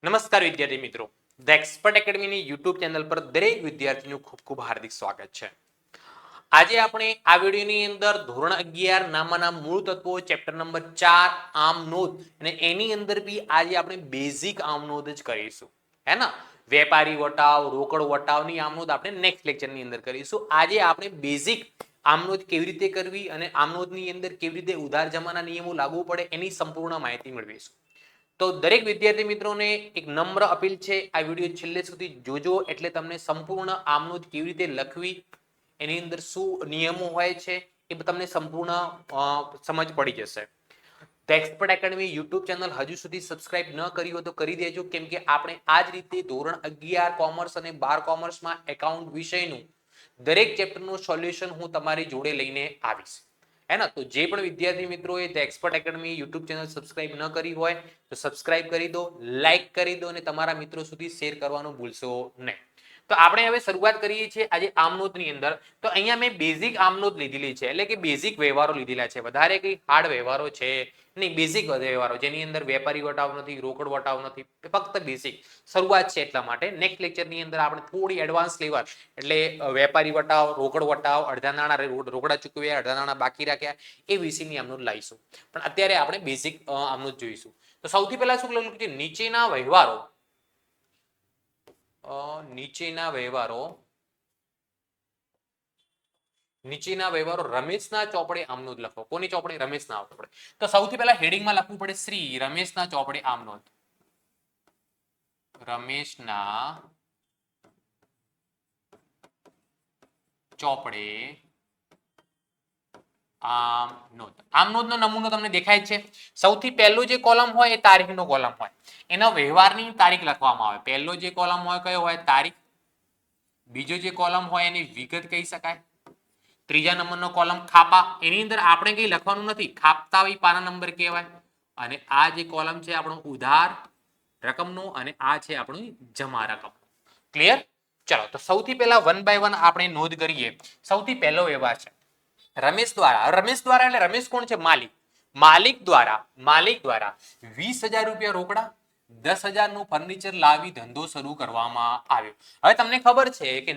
નમસ્કાર વિદ્યાર્થી મિત્રો, ધ એક્સપર્ટ એકેડમીની યુટ્યુબ ચેનલ પર દરેક વિદ્યાર્થીનું ખૂબ ખૂબ હાર્દિક સ્વાગત છે. આજે આપણે આ વિડીયોની અંદર ધોરણ 11 નામના મૂળ તત્વો ચેપ્ટર નંબર 4 આમ નોંધ અને એની અંદર બી આજે આપણે બેઝિક આમ નોંધ જ કરીશું, હે ને? વેપારી વટાવ, રોકડ વટાવની આમ નોંધ આપણે નેક્સ્ટ લેક્ચરની અંદર કરીશું. આજે આપણે બેઝિક આમ નોંધ કેવી રીતે કરવી અને આમ નોંધની અંદર કેવી રીતે ઉધાર જમાના નિયમો લાગુ પડે એની સંપૂર્ણ માહિતી મેળવીશું. તો દરેક વિદ્યાર્થી મિત્રોને એક નમ્ર અપીલ છે, આ વિડીયો છેલ્લે સુધી જોજો એટલે તમને સંપૂર્ણ આમ નોંધ કેવી રીતે લખવી, એની અંદર શું નિયમો હોય છે એ તમને સંપૂર્ણ સમજ પડી જશે. The expert academy YouTube channel હજુ સુધી સબસ્ક્રાઇબ ન કરી હોય તો કરી દેજો, કેમ કે આપણે આ જ રીતે ધોરણ 11 કોમર્સ અને 12 કોમર્સમાં એકાઉન્ટ વિષયનું દરેક ચેપ્ટરનું સોલ્યુશન હું તમારી જોડે લઈને આવીશ, है ना? तो જે પણ વિદ્યાર્થી મિત્રોએ the expert academy YouTube channel subscribe ન કરી હોય તો સબસ્ક્રાઇબ કરી દો, લાઈક કરી દો અને તમારા મિત્રો સુધી શેર કરવાનું ભૂલશો નહીં. તો આપણે હવે શરૂઆત કરીએ છીએ આજે આમ નોંધની અંદર. તો અહીંયા મેં બેઝિક આમ નોંધ લીધેલી છે, એટલે કે બેઝિક વ્યવહારો લીધેલા છે. વધારે કઈ હાર્ડ વ્યવહારો છે નહીં, બેઝિક વ્યવહારો જેની અંદર વેપારી વટાવ નથી, રોકડ વટાવ નથી, ફક્ત બેઝિક શરૂઆત છે. એટલા માટે નેક્સ્ટ લેક્ચરની અંદર આપણે થોડી એડવાન્સ લેવલ એટલે વેપારી વટાવ, રોકડ વટાવ, અડધા નાણા રોકડા ચૂકવ્યા, અડધા નાણા બાકી રાખ્યા એ વિશેની આમ નોંધ લાવીશું. પણ અત્યારે આપણે બેઝિક આમ નોંધ જોઈશું. તો સૌથી પહેલા શું લખ્યું છે? નીચેના વ્યવહારો રમેશના ચોપડે આમ નોંધ લખો. કોની ચોપડે? રમેશના ચોપડે. તો સૌથી પહેલા હેડિંગમાં લખવું પડે શ્રી રમેશના ચોપડે આમ નોંધ. રમેશના ચોપડે આમ નોંધ. આમ નોંધનો નમૂનો તમને દેખાય છે. સૌથી પહેલો જે કોલમ હોય એ તારીખનો કોલમ હોય, એનો વ્યવહારની તારીખ લખવામાં આવે. પહેલો જે કોલમ હોય કયો હોય? તારીખ. બીજો જે કોલમ હોય એની વિગત કહી શકાય. ત્રીજા નંબરનો કોલમ ખાપા, એની અંદર આપણે કઈ લખવાનું નથી, ખાપતા હોય પાના નંબર કહેવાય. અને આ જે કોલમ છે આપણો ઉધાર રકમનો અને આ છે આપણું જમા રકમ. ક્લિયર? ચલો, તો સૌથી પહેલા વન બાય વન આપણે નોંધ કરીએ. સૌથી પહેલો વ્યવહાર છે રમેશ દ્વારા. રમેશ દ્વારા એટલે રમેશ કોણ છે? માલિક. માલિક દ્વારા 20,000 રૂપિયા રોકડા, 10,000 નું ફર્નિચર લાવી ધંધો શરૂ કરવામાં આવ્યો. હવે તમને ખબર છે કે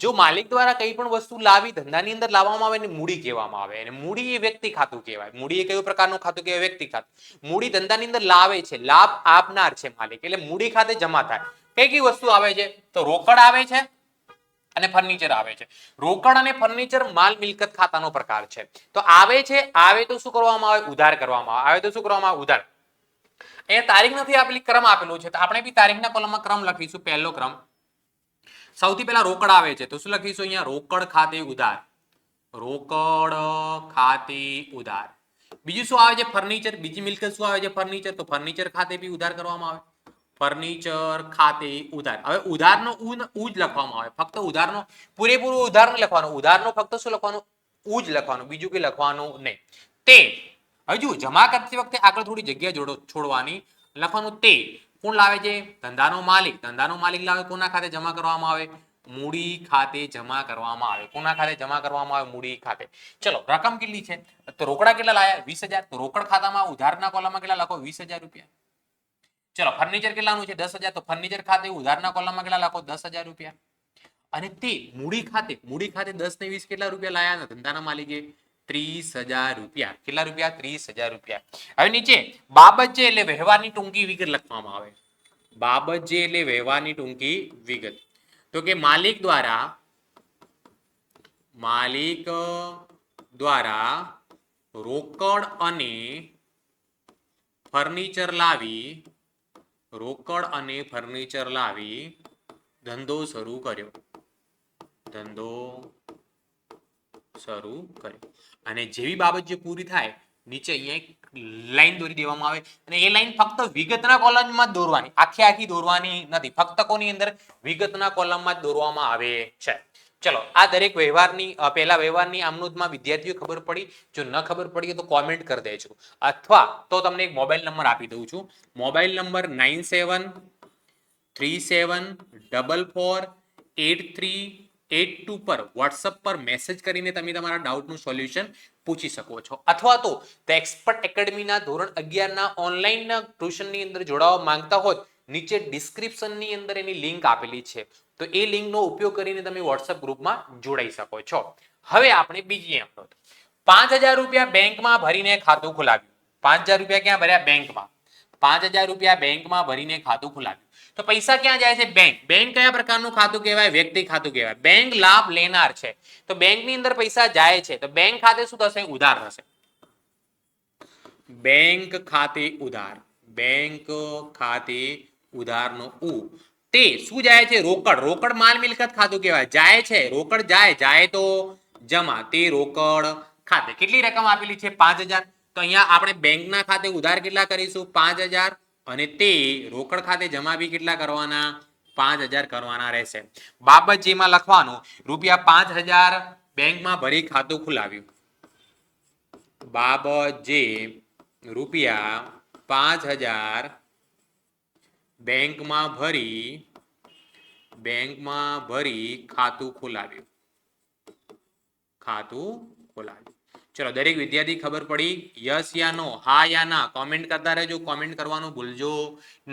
જો માલિક દ્વારા કઈ પણ વસ્તુ લાવી ધંધાની અંદર લાવવામાં આવે એને મૂડી કહેવામાં આવે. અને મૂડી એ વ્યક્તિ ખાતું કહેવાય. મૂડી એ કયો પ્રકારનું ખાતું કહેવાય? વ્યક્તિ ખાતું. મૂડી ધંધાની અંદર લાવે છે, લાભ આપનાર છે માલિક, એટલે મૂડી ખાતે જમા થાય. કઈ કઈ વસ્તુ આવે છે? તો રોકડ આવે છે અને ફર્નિચર આવે છે. રોકડ અને ફર્નિચર માલ મિલકત ખાતાનો પ્રકાર છે. તો આવે છે, આવે તો શું કરવામાં આવે? ઉધાર કરવામાં આવે. આવે તો શું કરવામાં આવે? ઉધાર. અહીંયા તારીખ નથી આપેલી, ક્રમ આપેલો છે. તો આપણે બી તારીખના કોલમમાં ક્રમ લખીશું. પહેલો ક્રમ સૌથી પહેલા રોકડ આવે છે તો શું લખીશું? અહીંયા રોકડ ખાતે ઉધાર. રોકડ ખાતે ઉધાર. બીજું શું આવે છે? ફર્નિચર. બીજી મિલકત શું આવે છે? ફર્નિચર. તો ફર્નિચર ખાતે બી ઉધાર કરવામાં આવે. ફર્નિચર ખાતે ઉધાર. હવે ઉધારનો ઉ જ લખવામાં આવે. ફક્ત ઉધારનો પૂરેપૂરું ઉધાર નહીં લખવાનું. ઉધારનો ફક્ત શું લખવાનું? ઉ જ લખવાનું, બીજું કઈ લખવાનું નહીં. તે હજુ જમા કરતી વખતે આગળ થોડી જગ્યા છોડવાની, લખવાનું તે. કોણ લાવે છે? ધંધાનો માલિક. ધંધાનો માલિક લાવે, કોના ખાતે જમા કરવામાં આવે? મૂડી ખાતે જમા કરવામાં આવે. કોના ખાતે જમા કરવામાં આવે? મૂડી ખાતે. ચલો, રકમ કેટલી છે? તો રોકડા કેટલા લાયા? 20,000. તો રોકડ ખાતામાં ઉધારના કોલમમાં કેટલા લખો? 20,000 રૂપિયા. ચલો, ફર્નિચર કેટલાનું છે? 10,000. તો ફર્નિચર ખાતે ઉધારના કોલમમાં કેટલા લખો? 10,000 રૂપિયા. અને તે મૂડી ખાતે 10 ને 20 કેટલા રૂપિયા લાયા? ધંધાના માલિકે 30,000 રૂપિયા. કેટલા રૂપિયા? 30,000 રૂપિયા. હવે નીચે બાબત છે એટલે વ્યવહારની ટૂંકી વિગત લખવામાં આવે. બાબત છે એટલે વ્યવહારની ટૂંકી વિગત. તો કે માલિક દ્વારા રોકડ અને ફર્નિચર લાવી ધંધો શરૂ કર્યો. અને જેવી બાબત જે પૂરી થાય નીચે અહીંયા એક લાઈન દોરી દેવામાં આવે અને એ લાઈન ફક્ત વિગતના કોલમમાં જ દોરવાની, આખી દોરવાની નથી. ફક્ત કોની અંદર? વિગતના કોલમમાં જ દોરવામાં આવે છે. ચલો, આ દરેક વ્યવહારની પહેલા વ્યવહારની આમ નોંધમાં વિદ્યાર્થીઓ ખબર પડી? જો ન ખબર પડી તો કોમેન્ટ કરી દેજો, અથવા તો તમને એક મોબાઈલ નંબર આપી દઉં છું. મોબાઈલ નંબર 9737448382 પર વોટ્સઅપ પર મેસેજ કરીને તમે તમારા ડાઉટનું સોલ્યુશન પૂછી શકો છો. અથવા તો ધ એક્સપર્ટ એકેડમીના ધોરણ 11 ના ઓનલાઈન ટ્યુશનની અંદર જોડાવા માંગતા હોય નીચે ડિસ્ક્રિપ્શનની અંદર એની લિંક આપેલી છે, તો એ લિંકનો ઉપયોગ કરીને તમે વોટ્સએપ ગ્રુપમાં જોડાઈ શકો છો. હવે આપણે બીજી એમ નોંધ, 5,000 રૂપિયા બેંકમાં ભરીને ખાતું ખોલાવ્યું. 5,000 રૂપિયા ક્યાં ભર્યા? બેંકમાં. 5,000 રૂપિયા બેંકમાં ભરીને ખાતું ખોલાવ્યું. તો પૈસા ક્યાં જાય છે? બેંક. બેંક કયા પ્રકારનું ખાતું કહેવાય? વ્યક્તિ ખાતું કહેવાય. બેંક લાભ લેનાર છે, તો બેંકની અંદર પૈસા જાય છે, તો બેંક ખાતે શું થશે? ઉધાર થશે. બેંક ખાતે ઉધાર. બેંક ખાતે ઉધારનો ઉ. તે શું જાય છે? રોકડ. રોકડ માલ મિલકત ખાતું કહેવાય. જાય છે, રોકડ જાય તો જમા. તે રોકડ ખાતે. કેટલી રકમ આપેલી છે? 5,000. તો અહીંયા આપણે બેંકના ખાતે ઉધાર કેટલા કરીશું? 5,000. અને તે રોકડ ખાતે જમા બી કેટલા કરવાના? 5,000 કરવાના રહેશે. બાબત જેમાં લખવાનું રૂપિયા 5,000 બેંકમાં ભરી ખાતું ખોલાવ્યું. બાબત જે રૂપિયા 5,000 બેંકમાં ભરી ખાતું ખોલાવ્યું. ખાતું ખોલાવ્યું. ચલો, દરેક વિદ્યાર્થી ખબર પડી? યસ યા નો? હા યા ના? કોમેન્ટ કરતા રહેજો. કોમેન્ટ કરવાનું ભૂલજો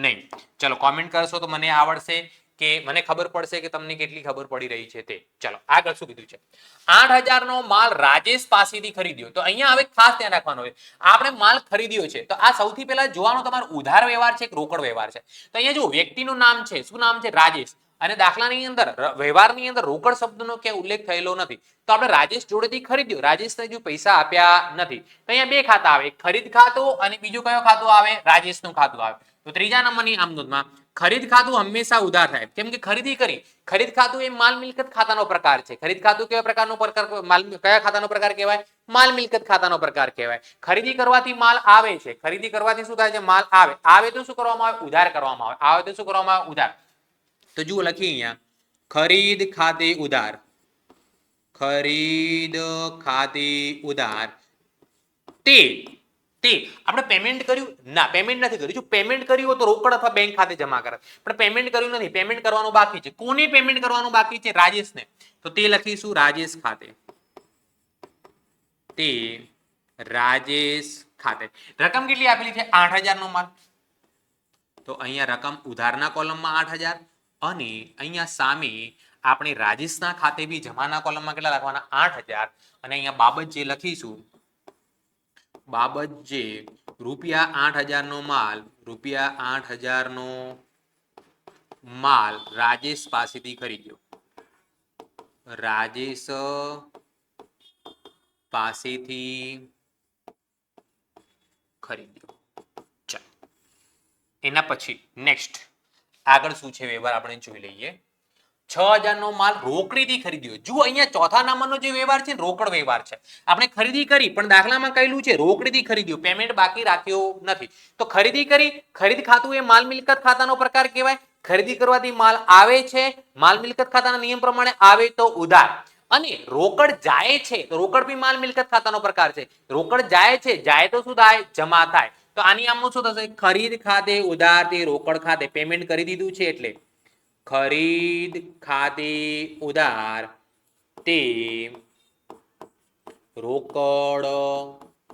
નહીં. ચલો, કોમેન્ટ કરશો તો મને આવડશે કે મને ખબર પડશે કે તમને કેટલી ખબર પડી રહી છે તે. ચલો, આગળ શું કીધું છે? 8,000 નો માલ રાજેશ પાસેથી ખરીદ્યો. તો અહીંયા હવે ખાસ ધ્યાન રાખવાનું હોય, આપણે માલ ખરીદ્યો છે, તો આ સૌથી પહેલા જોવાનું તમારો ઉધાર વ્યવહાર છે કે રોકડ વ્યવહાર છે. તો અહીંયા જો વ્યક્તિનું નામ છે, શું નામ છે? રાજેશ. અને દાખલાની અંદર વ્યવહારની અંદર રોકડ શબ્દનો ક્યાંય ઉલ્લેખ થયેલો નથી, તો આપણે રાજેશ જોડેથી ખરીદ્યો. રાજેશને જો પૈસા આપ્યા નથી, તો અહીંયા બે ખાતા આવે, એક ખરીદ ખાતું અને બીજું કયો ખાતું આવે? રાજેશનું ખાતું આવે. તો ત્રીજા નંબરની આમ નોંધમાં ખરીદ ખાતું હંમેશા ઉધાર થાય, કેમ કે ખરીદી કરી. ખરીદ ખાતું એ માલ મિલકત ખાતાનો પ્રકાર છે. ખરીદ ખાતું કયા પ્રકારનો પ્રકાર? કયા ખાતાનો પ્રકાર કહેવાય? માલ મિલકત ખાતાનો પ્રકાર કહેવાય. ખરીદી કરવાથી માલ આવે છે. ખરીદી કરવાથી શું થાય છે? માલ આવે. આવે તો શું કરવામાં આવે? ઉધાર કરવામાં આવે. આવે તો શું કરવામાં આવે? ઉધાર. તો જુઓ, લખીએ અહીંયા ખરીદ ખાતે ઉધાર. ખરીદ ખાતે ઉધાર. તે આપણે પેમેન્ટ કર્યું? ના, પેમેન્ટ નથી કર્યું. જો પેમેન્ટ કર્યું હોય તો રોકડ અથવા બેંક ખાતે જમા કરે, પણ પેમેન્ટ કર્યું નથી. પેમેન્ટ કરવાનું બાકી છે. કોને પેમેન્ટ કરવાનું બાકી છે? રાજેશને. તો તે લખીશું રાજેશ ખાતે. તે રાજેશ ખાતે. રકમ કેટલી આપેલી છે? 8,000 નો માલ. તો અહીંયા રકમ ઉધારના કોલમમાં 8,000 અને અહીંયા સામે આપણે રાજેશના ખાતે બી જમાના કોલમમાં કેટલા લખવાના? 8,000. અને અહીંયા બાબત જે લખીશું, બાબત જે રૂપિયા 8,000 નો માલ, રૂપિયા 8,000 નો માલ રાજેશ પાસેથી ખરીદ્યો. રાજેશ પાસેથી ખરીદ્યો. ચાલો, એના પછી નેક્સ્ટ આગળ શું છે વ્યવહાર આપણે જોઈ લઈએ. 6,000 નો માલ રોકડીથી ખરીદ્યો. જુઓ, અહીંયા ચોથા નંબરનો જે વ્યવહાર છે રોકડ વ્યવહાર છે. આપણે ખરીદી કરી, પણ દાખલામાં કહેલું છે રોકડીથી ખરીદ્યો, પેમેન્ટ બાકી રાખ્યો નથી. તો ખરીદી કરી, ખરીદ ખાતું એ માલ મિલકત ખાતાનો પ્રકાર કહેવાય. ખરીદી કરવાથી માલ આવે છે, માલ મિલકત ખાતાના નિયમ પ્રમાણે આવે તો ઉધાર. અને રોકડ જાય છે, તો રોકડ બી માલ મિલકત ખાતાનો પ્રકાર છે. રોકડ જાય છે, જાય તો શું થાય? જમા થાય. તો આની આમનું શું થશે? ખરીદ ખાતે ઉધાર તે રોકડ ખાતે. પેમેન્ટ કરી દીધું છે એટલે ખરીદ ખાતે ઉધાર તે રોકડ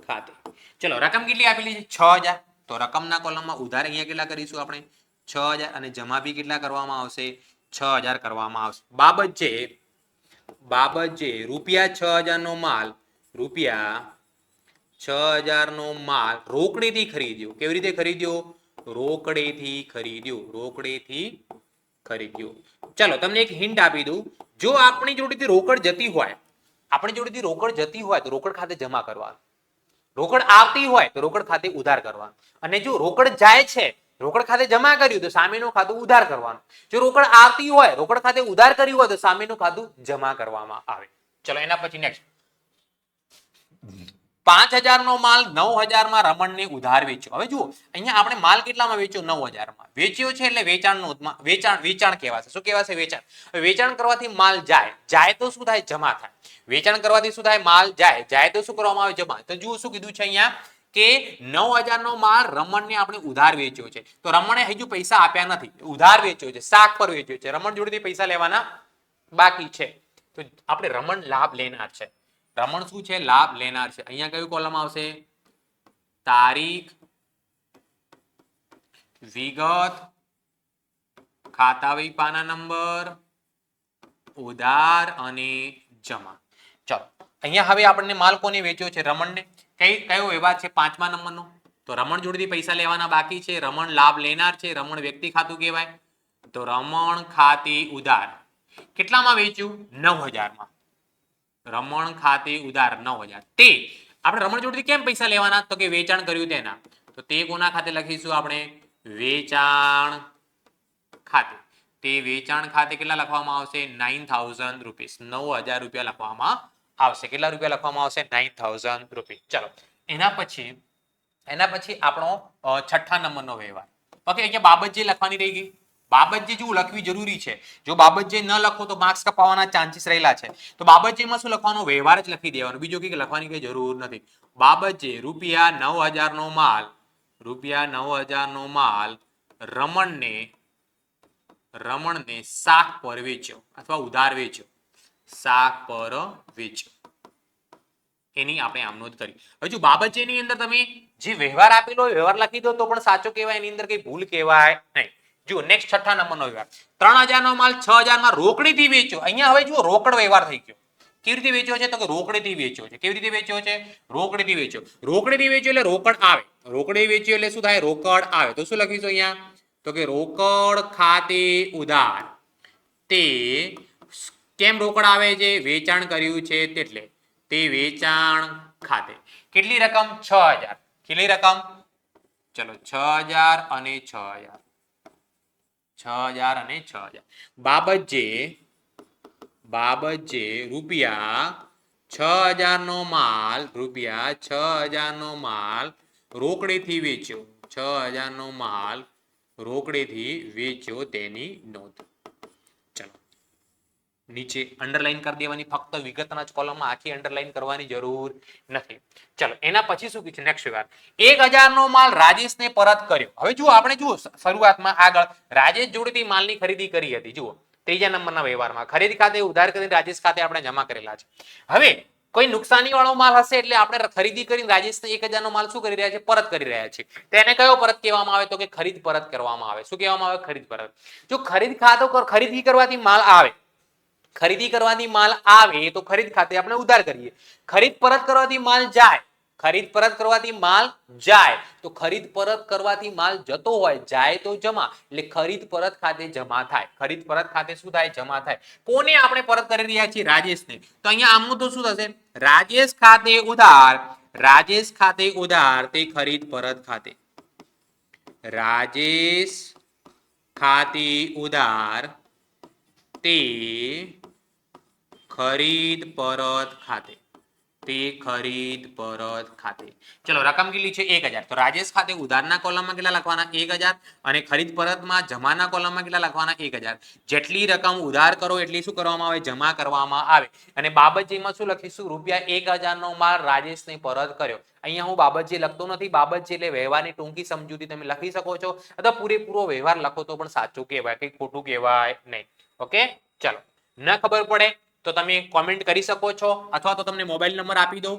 ખાતે. ચલો, રકમ કેટલી આપેલી છે? 6,000. તો રકમના કોલમમાં ઉધાર અહીંયા કેટલા કરીશું આપણે? 6,000. અને જમા બી કેટલા કરવામાં આવશે? 6,000 કરવામાં આવશે. બાબત જે રૂપિયા 6,000 નો માલ, રૂપિયા 6,000 નો માલ રોકડેથી ખરીદ્યો. કેવી રીતે ખરીદ્યો? રોકડેથી ખરીદ્યો. રોકડેથી ખરીદ્યો. ચલો, તમને એક હિન્ટ આપી દઉં. જો આપણી જોડેથી રોકડ જતી હોય, તો રોકડ ખાતે જમા કરવાનું. રોકડ આવતી હોય તો રોકડ ખાતે ઉધાર કરવાનું. અને જો રોકડ જાય છે, રોકડ ખાતે જમા કર્યું તો સામેનું ખાતું ઉધાર કરવાનું. જો રોકડ આવતી હોય, રોકડ ખાતે ઉધાર કર્યું હોય તો સામેનું ખાતું જમા કરવામાં આવે. ચલો, એના પછી નેક્સ્ટ 5,000 નો માલ 9,000 માં રમણને ઉધાર વેચ્યો. હવે જુઓ, અહીંયા આપણે માલ કેટલામાં વેચ્યો? 9,000 માં વેચ્યો છે, એટલે વેચાણ કહેવાશે. શું કહેવાશે? વેચાણ. વેચાણ કરવાથી માલ જાય તો શું થાય? જમા થાય. વેચાણ કરવાથી શું થાય? માલ જાય તો શું કરવામાં આવે? જમા. તો જુઓ શું કીધું છે અહીંયા કે 9,000 નો માલ રમણને આપણે ઉધાર વેચ્યો છે. તો રમણે હજુ પૈસા આપ્યા નથી, ઉધાર વેચ્યો છે, શાક પર વેચ્યો છે. રમણ જોડેથી પૈસા લેવાના બાકી છે. તો આપણે રમણ લાભ લેનાર છે. રમણ શું છે? લાભ લેનાર છે. અહીંયા કયું કોલમ આવશે? તારીખ, વિગત ખાતા વહી પાના નંબર ઉધાર અને જમા. ચલો અહીંયા હવે આપણને માલ કોને વેચ્યો છે? રમણને. કયો વ્યવહાર છે? 5મા નંબરનો. તો રમણ જોડેથી પૈસા લેવાના બાકી છે. રમણ લાભ લેનાર છે. રમણ વ્યક્તિ ખાતું કહેવાય. તો રમણ ખાતે ઉધાર કેટલામાં વેચ્યું? 9000 માં. રમણ ખાતે ઉધાર 9000. તે આપણે રમણ જોડેથી કેમ પૈસા લેવાના? તો કે વેચાણ કર્યું તેના. તો તે કોના ખાતે લખીશું આપણે? વેચાણ ખાતે. તે વેચાણ ખાતે કેટલા લખવામાં આવશે? 9000 રૂપીસ. 9000 રૂપિયા લખવામાં આવશે. કેટલા રૂપિયા લખવામાં આવશે? 9000 રૂપીસ. ચલો એના પછી આપણો 6ઠ્ઠા નંબરનો વ્યવહાર. ઓકે, અહીંયા બાબત જે લખવાની રહી ગઈ. બાબત જે જો લખવી જરૂરી છે. જો બાબત જે ન લખો તો માર્ક્સ કપાવવાના ચાન્સીસ રહેલા છે. તો બાબત જેમાં શું લખવાનું? વ્યવહાર જ લખી દેવાનો. બીજું કંઈ લખવાની કઈ જરૂર નથી. બાબત જે રૂપિયા 9000 નો માલ, રૂપિયા 9000 નો માલ રમણને શાક પર વેચ્યો અથવા ઉધાર વેચ્યો. શાક પર વેચ્યો. એની આપણે આમ નોંધ કરી. હજુ બાબત જેની અંદર તમે જે વ્યવહાર આપેલો હોય વ્યવહાર લખી દો તો પણ સાચો કહેવાય. એની અંદર કઈ ભૂલ કહેવાય નહીં. જુઓ નેક્સ્ટ 6ઠ્ઠા નંબરનો વ્યવહાર. 3000 નો માલ 6000 માં રોકડીથી વેચ્યો. અહીંયા હવે જુઓ રોકડ વ્યવહાર થઈ ગયો. કેવી રીતે વેચ્યો છે? તો કે રોકડીથી વેચ્યો છે. કેવી રીતે વેચ્યો છે? રોકડીથી વેચ્યો. રોકડીથી વેચ્યો એટલે રોકડ આવે. રોકડી વેચ્યો એટલે શું થાય? રોકડ આવે. તો શું લખીશું અહીંયા? તો કે રોકડ ખાતે ઉધાર. તે કેમ રોકડ આવે છે? વેચાણ કર્યું છે એટલે. તે વેચાણ ખાતે. કેટલી રકમ? 6000. કેટલી રકમ? ચલો 6000 અને 6000. 6000 અને 6000. બાબત જે રૂપિયા 6000 નો માલ, રૂપિયા 6000 નો માલ રોકડેથી વેચ્યો. 6000 નો માલ રોકડેથી વેચ્યો તેની નોંધ. ચલો નીચે અંડરલાઈન કરી દેવાની. ફક્ત વિગતના જ કોલમમાં આખી અંડરલાઈન કરવાની જરૂર નથી. ચલો એના પછી શું કીધું? નેક્સ્ટ વ્યવહાર. 1000 નો માલ રાજેશને પરત કર્યો. હવે જુઓ આપણે જુઓ શરૂઆતમાં આગળ રાજેશ જોડેથી માલની ખરીદી કરી હતી. જુઓ 3જા નંબરના વ્યવહારમાં ખરીદી ખાતે ઉધાર કરીને રાજેશ ખાતે આપણે જમા કરેલા છે. હવે કોઈ નુકસાની વાળો માલ હશે એટલે આપણે ખરીદી કરીને રાજેશને 1000 નો માલ શું કરી રહ્યા છે? પરત કરી રહ્યા છે. તેને કયો પરત કહેવામાં આવે? તો કે ખરીદ પરત કરવામાં આવે. શું કહેવામાં આવે? ખરીદ પરત. જો ખરીદી કરવાથી માલ આવે, ખરીદી કરવાથી માલ આવે તો ખરીદ ખાતે આપણે ઉધાર કરીએ. ખરીદ પરત કરવાથી માલ જાય, ખરીદ પરત કરવાથી માલ જાય તો ખરીદ પરત કરવાથી માલ જતો હોય, જાય તો જમા, એટલે ખરીદ પરત ખાતે જમા થાય. ખરીદ પરત ખાતે શું થાય? જમા થાય. કોને આપણે પરત કરી રહ્યા છીએ? રાજેશને. તો અહીંયા આમનું તો શું થશે? રાજેશ ખાતે ઉધાર. રાજેશ ખાતે ઉધાર તે ખરીદ પરત ખાતે. રાજેશ ખાતે ઉધાર તે ખરીદ પરત ખાતે. તે ખરીદ પરત ખાતે. ચલો રકમ કેટલી છે? 1000. તો રાજેશ ખાતે ઉધારના કોલમમાં કેટલા લખવાના? 1000 અને ખરીદ પરતમાં જમાના કોલમમાં કેટલા લખવાના? 1000. જેટલી રકમ ઉધાર કરો એટલી શું કરવામાં આવે? જમા કરવામાં આવે. અને બાબતજીમાં શું લખીશું? રૂપિયા 1000 નો માલ રાજેશને પરત કર્યો. અહીંયા હું બાબતજી લખતો નથી. બાબતજી એટલે વ્યવહારની ટૂંકી સમજૂતી તમે લખી શકો છો અથવા પૂરેપૂરો વ્યવહાર લખો તો પણ સાચું કહેવાય, કંઈ ખોટું કહેવાય નહીં. ઓકે ચલો ન ખબર પડે તો તમે કોમેન્ટ કરી શકો છો અથવા તો તમને મોબાઈલ નંબર આપી દો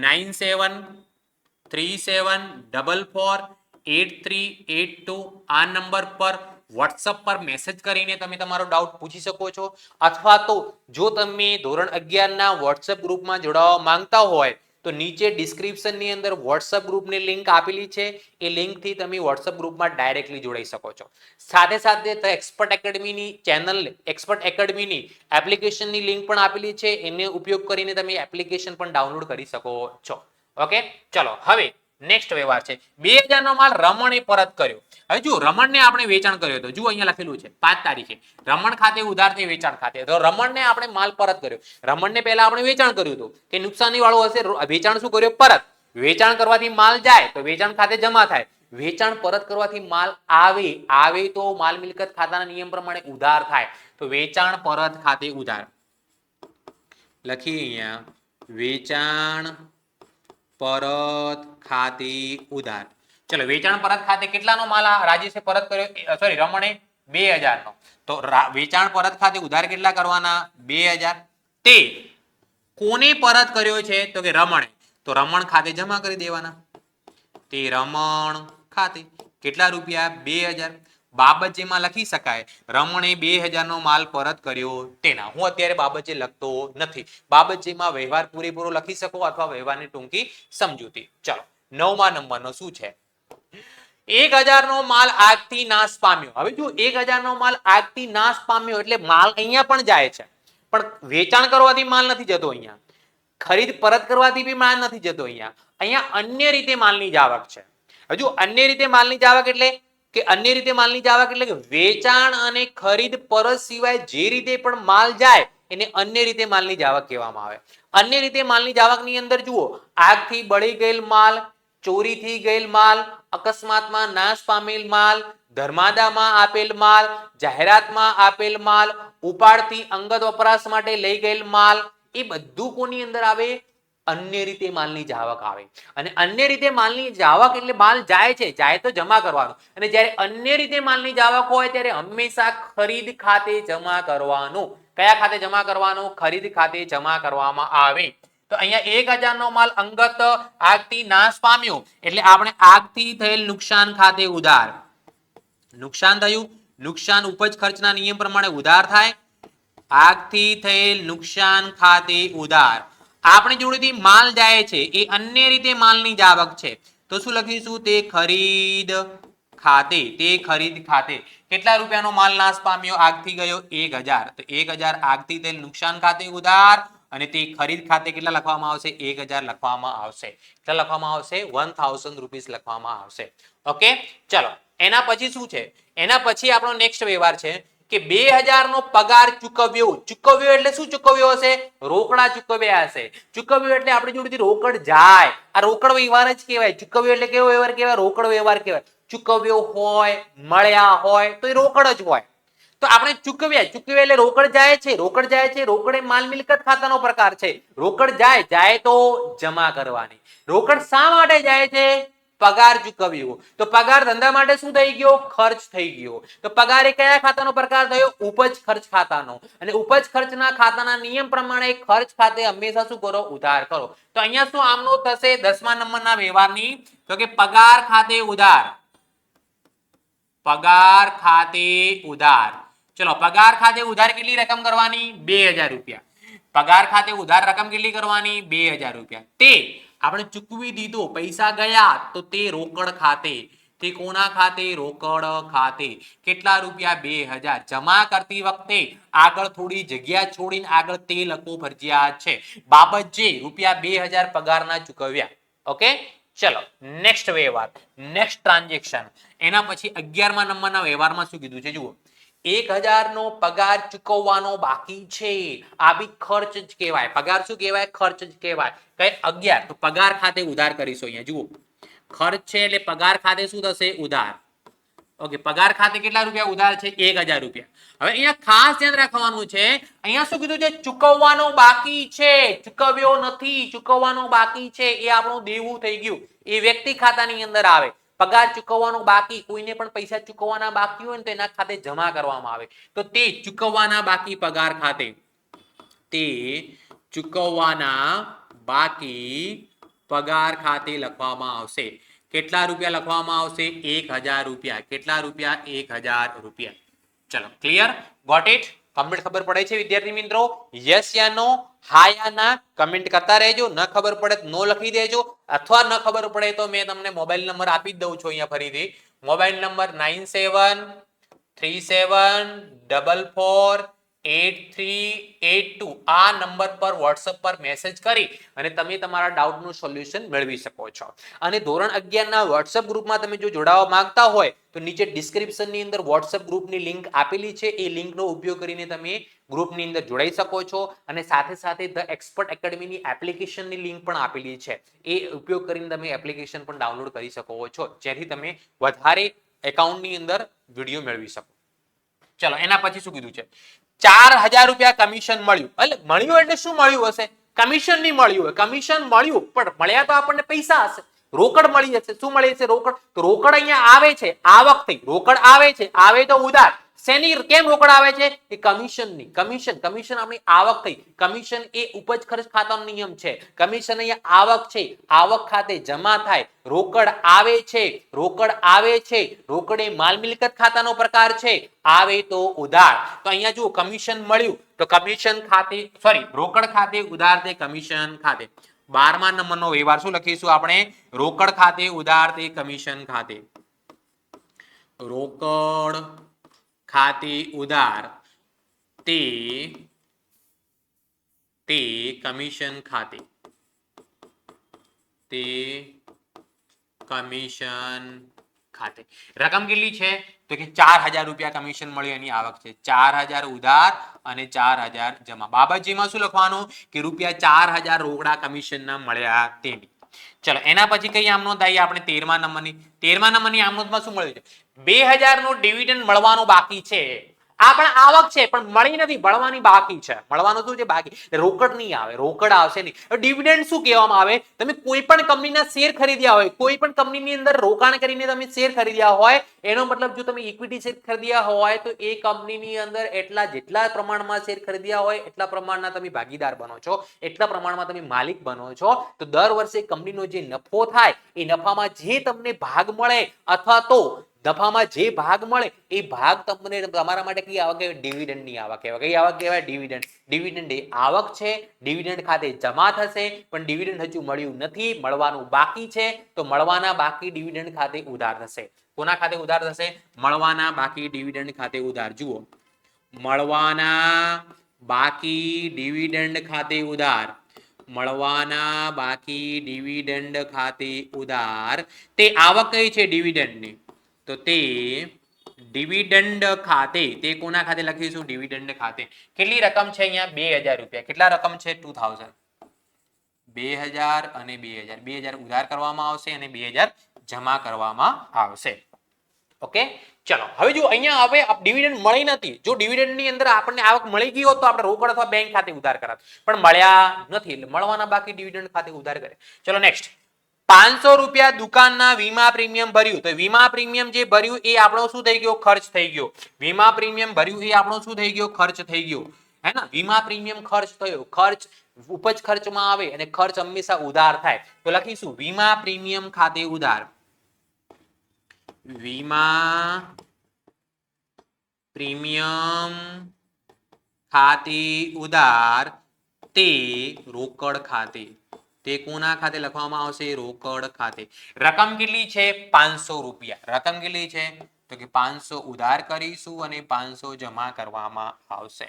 9737448382. આ નંબર પર વોટ્સઅપ પર મેસેજ કરીને તમે તમારો ડાઉટ પૂછી શકો છો. અથવા તો જો તમે ધોરણ 11 ના વોટ્સઅપ ગ્રુપમાં જોડાવા માંગતા હોય તો નીચે ડિસ્ક્રિપ્શનની અંદર વોટ્સઅપ ગ્રુપની લિંક આપેલી છે. એ લિંકથી તમે વોટ્સઅપ ગ્રુપમાં ડાયરેક્ટલી જોડાઈ શકો છો. સાથે સાથે એક્સપર્ટ એકેડમીની ચેનલ, એક્સપર્ટ એકેડમીની એપ્લિકેશનની લિંક પણ આપેલી છે. એને ઉપયોગ કરીને તમે એપ્લિકેશન પણ ડાઉનલોડ કરી શકો છો. ઓકે ચલો હવે નેક્સ્ટ વ્યવહાર છે. 2000 નો માલ રમણે પરત કર્યો. હવે જો રમણને આપણે વેચાણ કર્યો હતો. જુઓ અહીંયા લખેલું છે 5 તારીખે રમણ ખાતે ઉધાર થી વેચાણ ખાતે. તો રમણને આપણે માલ પરત કર્યો. રમણને પહેલા આપણે વેચાણ કર્યું હતું કે નુકસાની વાળું હશે. વેચાણ શું કર્યો? પરત. વેચાણ કરવાથી માલ જાય તો વેચાણ ખાતે જમા થાય. વેચાણ પરત કરવાથી માલ આવે તો માલ મિલકત ખાતાના નિયમ પ્રમાણે ઉધાર થાય. તો વેચાણ પરત ખાતે ઉધાર લખી અહીંયા વેચાણ પરત ખાતે ઉધાર. ચલો વેચાણ પરત ખાતે કેટલાનો માલ રાજેશે પરત કર્યો? સોરી રમણે 2000 નો. તો વેચાણ પરત ખાતે ઉધાર કેટલા કરવાના? 2000. તે કોને પરત કર્યો છે? તો કે રમણે. તો રમણ ખાતે જમા કરી દેવાના. તે રમણ ખાતે કેટલા રૂપિયા? 2000. બાબત જેમાં લખી શકાય રમણે 2000 નો માલ પરત કર્યો તેના. હું અત્યારે બાબત જે લખતો નથી. બાબત જેમાં વ્યવહાર પૂરેપૂરો લખી શકો અથવા વ્યવહારની ટૂંકી સમજૂતી. ચલો 9મા નંબરનો શું છે? 1000 નો માલ આગથી નાશ પામ્યો. હવે જો 1000 નો માલ આગથી નાશ પામ્યો એટલે માલ અહીંયા પણ જાય છે, પણ વેચાણ કરવાથી માલ નથી જતો. અહીંયા ખરીદ પરત કરવાથી બી માલ નથી જતો. અહીંયા અન્ય રીતે માલની જાવક છે. હજુ અન્ય રીતે માલની જાવક એટલે કે અન્ય રીતે માલની જાવક એટલે કે વેચાણ અને ખરીદ પરત સિવાય જે રીતે પણ માલ જાય એને અન્ય રીતે માલની જાવક કહેવામાં આવે. અન્ય રીતે માલની જાવકની અંદર જુઓ, આગથી બળી ગયેલ માલ, ચોરીથી ગયેલ માલ, અકસ્માતમાં નાશ પામેલ માલ, ધર્માદામાં આપેલ માલ, જાહેરાતમાં આપેલ માલ, ઉપાડથી અંગત વપરાશ માટે લઈ ગયેલ માલ, એ બધું કોની અંદર આવે? અન્ય રીતે માલની જાવક આવે. અને અન્ય રીતે માલની જાવક એટલે માલ જાય છે, જાય તો જમા કરવાનું. અને જ્યારે અન્ય રીતે માલની જાવક હોય ત્યારે હંમેશા ખરીદ ખાતે જમા કરવાનું. કયા ખાતે જમા કરવાનું? ખરીદ ખાતે જમા કરવામાં આવે. તો અહીંયા 1000 નો માલ અંગત આગથી નાશ પામ્યો એટલે આપણે આગથી થયેલ નુકસાન ખાતે ઉધાર. નુકસાન થયું, નુકસાન ઉપજ ખર્ચના નિયમ પ્રમાણે ઉધાર થાય. આગથી થયેલ નુકસાન ખાતે ઉધાર. આપણી જોડેથી માલ જાય છે એ અન્ય રીતે માલની જાવક છે, તો શું લખીશું? તે ખરીદ ખાતે. તે ખરીદ ખાતે. કેટલા રૂપિયાનો માલ નાશ પામ્યો? આગથી ગયો 1000. તો 1000 આગથી થયેલ નુકસાન ખાતે ઉધાર અને તે ખરીદ ખાતે કેટલા લખવામાં આવશે? 1000 લખવામાં આવશે. કેટલા લખવામાં આવશે? 1000 રૂપીસ લખવામાં આવશે. ઓકે, ચલો એના પછી શું છે? એના પછી આપણો નેક્સ્ટ વ્યવહાર છે કે 2000 નો પગાર ચૂકવ્યો. ચૂકવ્યો એટલે શું ચૂકવ્યો હશે? રોકડા ચૂકવ્યા હશે. ચૂકવ્યો એટલે આપણી જોડેથી રોકડ જાય. આ રોકડ વ્યવહાર જ કહેવાય. ચૂકવ્યો એટલે કેવો વ્યવહાર કહેવાય? રોકડ વ્યવહાર કહેવાય. ચૂકવ્યો હોય, મળ્યા હોય તો એ રોકડ જ હોય. તો આપણે ચૂકવ્યા એટલે રોકડ જાય છે. રોકડ જાય છે, રોકડ એ માલ મિલકત ખાતાનો પ્રકાર છે. રોકડ જાય તો જમા કરવાની. રોકડ શા માટે જાય છે? પગાર ચૂકવ્યો. તો પગાર ધંધા માટે શું થઈ ગયો? ખર્ચ થઈ ગયો. તો પગાર એ કયા ખાતાનો પ્રકાર થયો? ઉપજ ખર્ચ ખાતાનો. અને ઉપજ ખર્ચના ખાતાના નિયમ પ્રમાણે ખર્ચ ખાતે હંમેશા શું કરો? ઉધાર કરો. તો અહીંયા શું આમનો થશે? 10મા નંબરના વ્યવહારની, તો કે પગાર ખાતે ઉધાર. પગાર ખાતે ઉધાર. ચલો પગાર ખાતે ઉધાર કેટલી રકમ કરવાની? 2000 રૂપિયા. પગાર ખાતે ઉધાર રકમ કેટલી કરવાની? 2000 રૂપિયા. તે આપણે ચૂકવી દીધો, પૈસા ગયા તો તે રોકડ ખાતે. તે કોના ખાતે? રોકડ ખાતે. કેટલા રૂપિયા? 2000. જમા કરતી વખતે આગળ થોડી જગ્યા છોડીને આગળ તે લખવું ફરજિયાત છે. બાબત જે રૂપિયા 2000 પગારના ચૂકવ્યા. ઓકે, ચલો નેક્સ્ટ વ્યવહાર, નેક્સ્ટ ટ્રાન્ઝેક્શન. એના પછી 11મા નંબરના વ્યવહારમાં શું કીધું છે જુઓ. 1000 નો પગાર ચૂકવવાનો બાકી છે. આ બી ખર્ચ જ કહેવાય. પગાર શું કહેવાય? ખર્ચ જ કહેવાય. કઈ 11 તો પગાર ખાતે ઉધાર કરીશું. અહીંયા જુઓ, ખર્ચ છે એટલે પગાર ખાતે શું થશે? ઉધાર. ઓકે, પગાર ખાતે કેટલા રૂપિયા ઉધાર છે? 1000 રૂપિયા. હવે અહીંયા ખાસ ધ્યાન રાખવાનું છે, અહીંયા શું કીધું છે? ચૂકવવાનો બાકી છે. ચૂકવ્યો નથી, ચૂકવવાનો બાકી છે. એ આપણું દેવું થઈ ગયું. એ વ્યક્તિ ખાતાની અંદર આવે. પગાર ચૂકવવાનો બાકી, કોઈને પણ પૈસા ચૂકવવાના બાકી હોય ને તો એના ખાતે જમા કરવામાં આવે. તો તે ચૂકવવાના બાકી પગાર ખાતે. તે ચૂકવવાના બાકી પગાર ખાતે લખવામાં આવશે. કેટલા રૂપિયા લખવામાં આવશે? 1000 રૂપિયા. કેટલા રૂપિયા? 1000 રૂપિયા. ચલો ક્લિયર? Got it? કમેન્ટ ખબર પડે છે વિદ્યાર્થી મિત્રો? યસ યા નો, હા યા ના કમેન્ટ કરતા રહેજો. ન ખબર પડે તો નો લખી દેજો, અથવા ન ખબર પડે તો મેં તમને મોબાઈલ નંબર આપી જ દઉં છું અહીંયા ફરીથી. Mobile number 9737448382. આ નંબર પર વોટ્સએપ પર મેસેજ કરી અને તમે તમારા ડાઉટનું સોલ્યુશન મેળવી શકો છો. અને ધોરણ 11 ના વોટ્સએપ ગ્રુપમાં તમે જો જોડાવા માંગતા હોય તો નીચે ડિસ્ક્રિપ્શનની અંદર વોટ્સએપ ગ્રુપની લિંક આપેલી છે. એ લિંકનો ઉપયોગ કરીને તમે ગ્રુપની અંદર જોડાઈ શકો છો. અને સાથે સાથે ધ એક્સપર્ટ એકેડમીની એપ્લિકેશનની લિંક પણ આપેલી છે. એ ઉપયોગ કરીને તમે એપ્લિકેશન પણ ડાઉનલોડ કરી શકો છો, જેથી તમે વધારે એકાઉન્ટની અંદર વિડીયો મેળવી શકો. ચલો એના પછી શું કીધું છે? 4000 રૂપિયા કમિશન મળ્યું. એટલે મળ્યું એટલે શું મળ્યું હશે? કમિશન નહીં મળ્યું હોય. કમિશન મળ્યું પણ મળ્યા તો આપણને પૈસા હશે, રોકડ મળી જશે. શું મળી જશે? રોકડ. તો રોકડ અહીંયા આવે છે, આવક થઈ. રોકડ આવે છે, આવે તો ઉધાર. શેની કેમ રોકડ આવે છે? એ કમિશનની. કમિશન આપણી આવક થઈ. કમિશન એ ઉપજ ખર્ચ ખાતાનો નિયમ છે. કમિશન અહીંયા આવક છે, આવક ખાતે જમા થાય. રોકડ આવે છે, રોકડ એ માલ મિલકત ખાતાનો પ્રકાર છે. આવે તો ઉધાર. તો અહીંયા જુઓ કમિશન મળ્યું તો કમિશન ખાતે રોકડ ખાતે ઉધાર તે કમિશન ખાતે. 12મા નંબરનો વ્યવહાર શું લખીશું આપણે? રોકડ ખાતે ઉધાર તે કમિશન ખાતે. રોકડ ખાતે ઉધાર તે કમિશન ખાતે. તે કમિશન ખાતે. રકમ કેટલી છે? તો કે 4000 રૂપિયા કમિશન મળ્યું, એની આવક છે. 4000 ઉધાર અને 4000 જમા. બાબતજીમાં શું લખવાનું? કે રૂપિયા 4000 રોકડા કમિશનના મળ્યા તેની. ચલો એના પછી કઈ આમનોંધ આવી આપણે 13મા નંબરની. 13મા નંબરની આમનોંધમાં શું મળ્યું છે? 2000 નું ડિવિડન્ડ મળવાનું બાકી છે. આ પણ આવક છે પણ મળી નથી, મળવાની બાકી છે. મળવાનું શું છે? બાકી. રોકડ નહીં આવે, રોકડ આવશે નહીં. ડિવિડન્ડ શું કહેવામાં આવે? તમે કોઈ પણ કંપનીના શેર ખરીદ્યા હોય, કોઈ પણ કંપનીની અંદર રોકાણ કરીને તમે શેર ખરીદ્યા હોય, એનો મતલબ જો તમે ઇક્વિટી શેર ખરીદ્યા હોય તો એ કંપનીની અંદર જેટલા પ્રમાણમાં શેર ખરીદ્યા હોય એટલા પ્રમાણના તમે ભાગીદાર બનો છો, એટલા પ્રમાણમાં તમે માલિક બનો છો. તો દર વર્ષે કંપનીનો જે નફો થાય એ નફામાં જે તમને ભાગ મળે અથવા તો નફામાં જે ભાગ મળે એ ભાગ તમને તમારા માટે કઈ આવક કહેવાય? ડિવિડન્ડની આવક કહેવાય. કઈ આવક કહેવાય? ડિવિડન્ડ. ડિવિડન્ડ એ આવક છે, ડિવિડન્ડ ખાતે જમા થશે પણ ડિવિડન્ડ હજુ મળ્યું નથી, મળવાનું બાકી છે. તો મળવાના બાકી ડિવિડન્ડ ખાતે ઉધાર થશે. કોના ખાતે ઉધાર થશે? મળવાના બાકી ડિવિડન્ડ ખાતે ઉધાર. જુઓ મળવાના બાકી ડિવિડન્ડ ખાતે ઉધાર. મળવાના બાકી ડિવિડન્ડ ખાતે ઉધાર તે આવક કઈ છે? ડિવિડન્ડની. તો તે ડિવિડન્ડ ખાતે, તે કોના ખાતે લખીશું? ડિવિડન્ડ ખાતે. કેટલી રકમ છે અહીંયા? 2000 રૂપિયા. કેટલા રકમ છે? 2000. 2000 અને 2000. 2000 ઉધાર કરવામાં આવશે અને 2000 જમા કરવામાં આવશે. ઓકે ચલો હવે જો અહીંયા હવે ડિવિડન્ડ મળી નથી. જો ડિવિડન્ડની અંદર આપણને આવક મળી ગઈ હોત તો આપણે રોકડ અથવા બેંક ખાતે ઉધાર કરાત, પણ મળ્યા નથી એટલે મળવાના બાકી ડિવિડન્ડ ખાતે ઉધાર કરે. ચલો નેક્સ્ટ. 500 રૂપિયા દુકાનના વીમા પ્રીમિયમ ભર્યું. તો વીમા પ્રીમિયમ જે ભર્યું એ આપણો શું થઈ ગયો? ખર્ચ થઈ ગયો. વીમા પ્રીમિયમ ભર્યું એ આપણો શું થઈ ગયો? ખર્ચ થઈ ગયો. હે ને? વીમા પ્રીમિયમ ખર્ચ થયો. ખર્ચ ઉપજ ખર્ચમાં આવે અને ખર્ચ હંમેશા ઉધાર થાય. તો લખીશું વીમા પ્રીમિયમ ખાતે ઉધાર. વીમા પ્રીમિયમ ખાતે ઉધાર તે રોકડ ખાતે. તે કોના ખાતે લખવામાં આવશે? રોકડ ખાતે. રકમ કેટલી છે? 500 રૂપિયા. રકમ કેટલી છે? તો કે 500 ઉધાર કરીશું અને 500 જમા કરવામાં આવશે.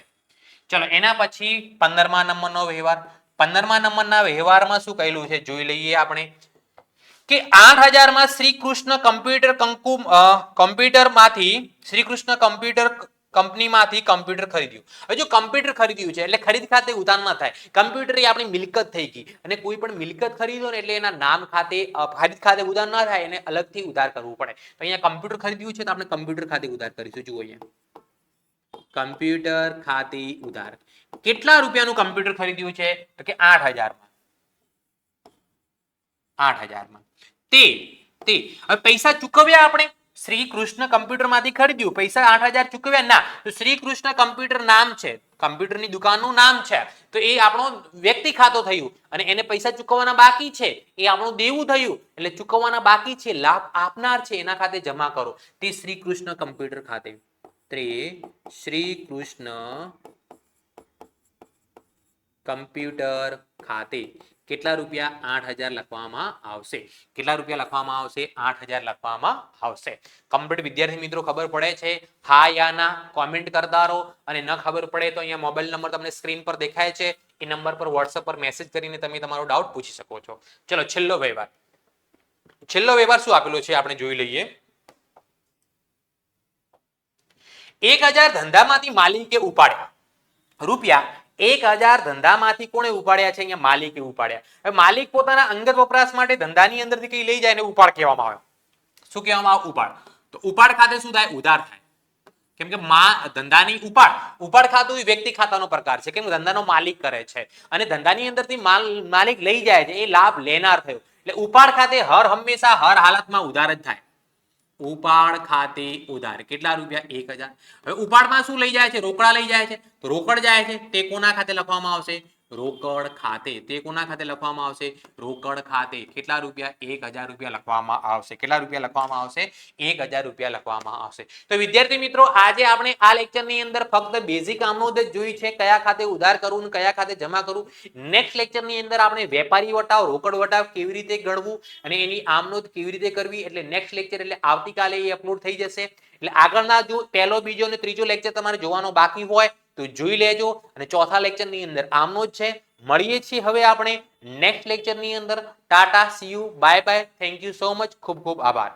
ચલો એના પછી 15મા નંબરનો વ્યવહાર. 15મા નંબરના વ્યવહારમાં શું કહેલું છે જોઈ લઈએ આપણે. કે 8000 માં શ્રી કૃષ્ણ કમ્પ્યુટરમાંથી શ્રી કૃષ્ણ કમ્પ્યુટર કંપનીમાંથી કમ્પ્યુટર ખરીદ્યું. હવે જો કમ્પ્યુટર ખરીદ્યું છે એટલે ખરીદ ખાતે ઉધાર ના થાય. કમ્પ્યુટર એ આપણી મિલકત થઈ ગઈ અને કોઈ પણ મિલકત ખરીદો ને એટલે એના નામ ખાતે ખરીદ ખાતે ઉધાર ના થાય, એને અલગથી ઉધાર કરવું પડે. તો અહીંયા કમ્પ્યુટર ખરીદ્યું છે તો આપણે કમ્પ્યુટર ખાતે ઉધાર કરીશું. જુઓ અહીંયા કમ્પ્યુટર ખાતે ઉધાર. કેટલા રૂપિયાનું કમ્પ્યુટર ખરીદ્યું છે? તો કે 8000 માં. 8000 માં. તે હવે પૈસા ચૂકવ્યા આપણે. શ્રી કૃષ્ણ કમ્પ્યુટરમાંથી ખરીદ્યું, પૈસા 8000 ચૂકવ્યા ના. તો શ્રી કૃષ્ણ કમ્પ્યુટર નામ છે, કમ્પ્યુટરની દુકાનનું નામ છે, તો એ આપણો વ્યક્તિ ખાતું થયું અને એને પૈસા ચૂકવવાના બાકી છે, એ આપણું દેવું થયું એટલે ચૂકવવાના બાકી છે, લાભ આપનાર છે એના ખાતે જમા કરો. તે શ્રી કૃષ્ણ કમ્પ્યુટર ખાતે. શ્રી કૃષ્ણ કમ્પ્યુટર ખાતે કેટલા રૂપિયા? 8000 લખવામાં આવશે. કેટલા રૂપિયા લખવામાં આવશે? 8000 લખવામાં આવશે. કમ્પ્લીટ વિદ્યાર્થી મિત્રો ખબર પડે છે? હા યા ના કોમેન્ટ કરતા રહો અને ન ખબર પડે તો અહીંયા મોબાઈલ નંબર તમને સ્ક્રીન પર દેખાય છે, એ નંબર પર WhatsApp પર મેસેજ કરીને તમે તમારો ડાઉટ પૂછી શકો છો. ચલો છેલ્લો વ્યવહાર. છેલ્લો વ્યવહાર શું આપેલો છે આપણે જોઈ લઈએ. 1000 ધંધામાંથી માલિકે ઉપાડ્યા રૂપિયા. 1000 ધંધામાંથી કોણે ઉપાડ્યા છે? અહીંયા માલિકે ઉપાડ્યા. હવે માલિક પોતાના અંગત વપરાશ માટે ધંધાની અંદરથી કઈ લઈ જાય ને ઉપાડ કહેવામાં આવે. શું કહેવામાં આવે? ઉપાડ. તો ઉપાડ ખાતે શું થાય? ઉધાર થાય. કેમ કે ધંધાની ઉપાડ ખાતું એ વ્યક્તિ ખાતાનો પ્રકાર છે, કેમ કે ધંધાનો માલિક કરે છે અને ધંધાની અંદરથી માલિક લઈ જાય છે, એ લાભ લેનાર થયો એટલે ઉપાડ ખાતે હંમેશા હર હાલતમાં ઉધાર જ થાય. ઉપાડ ખાતે ઉધાર કેટલા રૂપિયા 1000. હવે ઉપાડમાં શું લઈ જાય છે? રોકડા લઈ જાય છે. તો રોકડ જાય છે તે કોના ખાતે લખવામાં આવશે? રોકડ ખાતે. તે કોના ખાતે લખવામાં આવશે? રોકડ ખાતે. કેટલા રૂપિયા? 1000 રૂપિયા લખવામાં આવશે. કેટલા રૂપિયા લખવામાં આવશે? 1000 રૂપિયા લખવામાં આવશે. તો વિદ્યાર્થી મિત્રો આજે આપણે આ લેક્ચરની અંદર ફક્ત બેઝિક આમનોંધ જ જોઈ છે, કયા ખાતે ઉધાર કરવું અને કયા ખાતે જમા કરવું. નેક્સ્ટ લેક્ચરની અંદર આપણે વેપારી વટાવ, રોકડ વટાવ કેવી રીતે ગણવું અને એની આમનોંધ કેવી રીતે કરવી, એટલે નેક્સ્ટ લેક્ચર એટલે આવતીકાલે એ અપલોડ થઈ જશે. એટલે આગળના જો પહેલો, બીજો અને ત્રીજો લેક્ચર તમારે જોવાનો બાકી હોય તો જોઈ લેજો. અને ચોથા લેક્ચરની અંદર આમનોંધ છે. મળીએ છીએ હવે આપણે નેક્સ્ટ લેક્ચરની અંદર. Tata, C you, bye bye, thank you so much, ખૂબ ખૂબ આભાર.